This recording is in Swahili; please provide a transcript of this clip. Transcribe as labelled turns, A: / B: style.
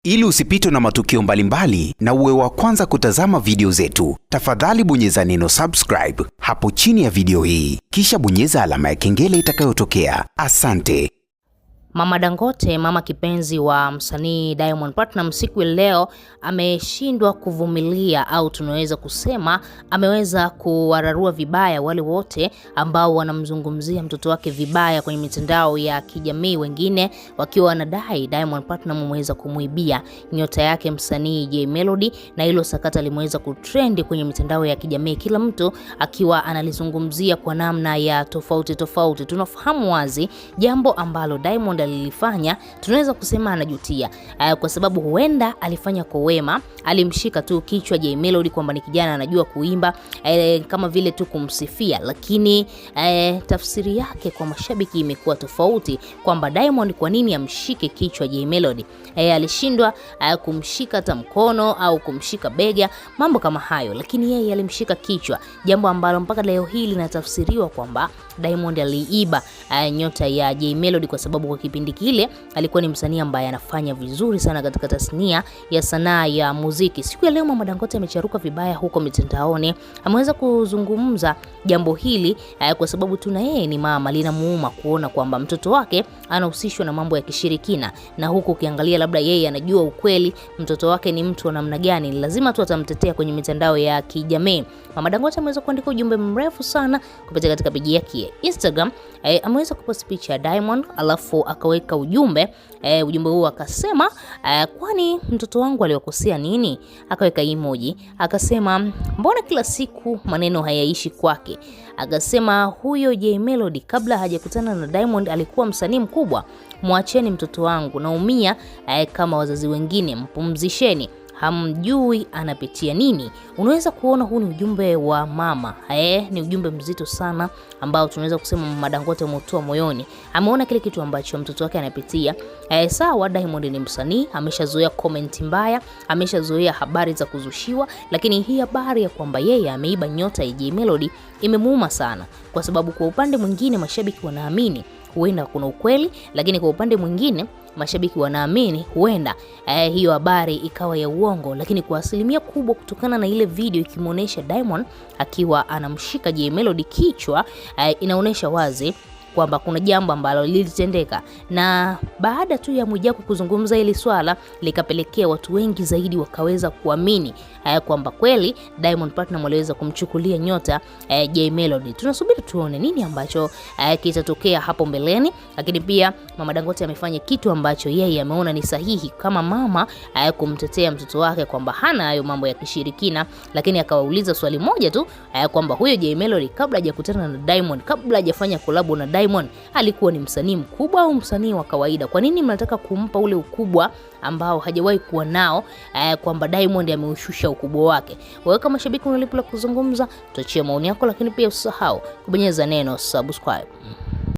A: Ili usipitwe na matukio mbalimbali na uwe wa kwanza kutazama video zetu, tafadhali bonyeza neno subscribe hapo chini ya video hii, kisha bonyeza alama ya kengele itakayotokea. Asante.
B: Mama Dangote, mama kipenzi wa msanii Diamond Platnumz, siku leo ameshindwa kuvumilia, au tunaweza kusema ameweza kuwararua vibaya wale wote ambao wanamzungumzia mtoto wake vibaya kwenye mitandao ya kijamii, wengine wakiwa wanadai Diamond Platnumz ameweza kumuibia nyota yake msanii Jay Melody, na hilo sakata limeweza kutrend kwenye mitandao ya kijamii, kila mtu akiwa analizungumzia kwa namna ya tofauti tofauti. Tunafahamu wazi jambo ambalo Diamond alilifanya, tunaweza kusema anajutia, kwa sababu huenda alifanya kwa wema, alimshika tu kichwa Jay Melody kwamba ni kijana anajua kuimba, kama vile tu kumsifia, lakini tafsiri yake kwa mashabiki imekuwa tofauti, kwamba Diamond kwa nini amshike kichwa Jay Melody? Alishindwa kumshika hata mkono au kumshika bega, mambo kama hayo, lakini yeye alimshika kichwa, jambo ambalo mpaka leo hii linatafsiriwa kwamba Diamond aliiba nyota ya Jay Melody, kwa sababu kwa kipindi kile alikuwa ni msanii ambaye anafanya vizuri sana katika tasnia ya sanaa ya muziki. Siku ya leo Mama Dangote amecharuka vibaya huko mitandaoni, ameweza kuzungumza jambo hili kwa sababu tuna yeye ni mama, linamuuma kuona kwamba mtoto wake anahusishwa na mambo ya kishirikina, na huku ukiangalia labda yeye anajua ukweli mtoto wake ni mtu wa namna gani, lazima tu atamtetea kwenye mitandao ya kijamii. Mama Dangote ameweza kuandika ujumbe mrefu sana kupitia katika peji yake ya Instagram. Ameweza kupost picha ya Diamond, alafu akaweka ujumbe huo akasema, kwani mtoto wangu aliwakosea nini? Akaweka emoji, akasema mbona kila siku maneno hayaishi kwake? Akasema huyo Jay Melody kabla hajakutana na Diamond alikuwa msanii mkubwa, muacheni mtoto wangu, naumia kama wazazi wengine, mpumzisheni, hamjui anapitia nini. Unaweza kuona huu ni ujumbe wa mama, ni ujumbe mzito sana ambao tunaweza kusema Mama Dangote umetoa moyoni. Ameona kile kitu ambacho mtoto wake anapitia. Sawa, Diamond ni msanii, ameshazoea comment mbaya, ameshazoea habari za kuzushiwa, lakini hii habari ya kwamba yeye ameiba nyota ya Jay Melody imemuuma sana, kwa sababu kwa upande mwingine mashabiki wanaamini huenda kuna ukweli, lakini kwa upande mwingine mashabiki wanaamini huenda hiyo habari ikawa ya uongo. Lakini kwa asilimia kubwa, kutokana na ile video ikimuonesha Diamond akiwa anamshika Jay Melody kichwa, inaonesha wazi kwamba kuna jambo ambalo lilitendeka, na baada tu ya Mwijaku kuzungumza hili swala likapelekea watu wengi zaidi wakaweza kuamini kwamba kweli Diamond Platnumz aliweza kumchukulia nyota Jay Melody. Tunasubiri tuone nini ambacho kitatokea hapo mbeleni, lakini pia Mama Dangote amefanya kitu ambacho yeye ameona ni sahihi kama mama, kumtetea mtoto wake kwamba hana hayo mambo ya kishirikina, lakini akawauliza swali moja tu kwamba huyo Jay Melody kabla hajakutana na Diamond, kabla hajafanya collab na Diamond, alikuwa ni msanii mkubwa au msanii wa kawaida? Kwa nini mnataka kumpa ule ukubwa ambao hajawahi kuwa nao, kwamba Diamond ameushusha ukubwa wake? Wewe kama shabiki unalipo la kuzungumza, tuachie maoni yako, lakini pia usisahau kubonyeza neno subscribe.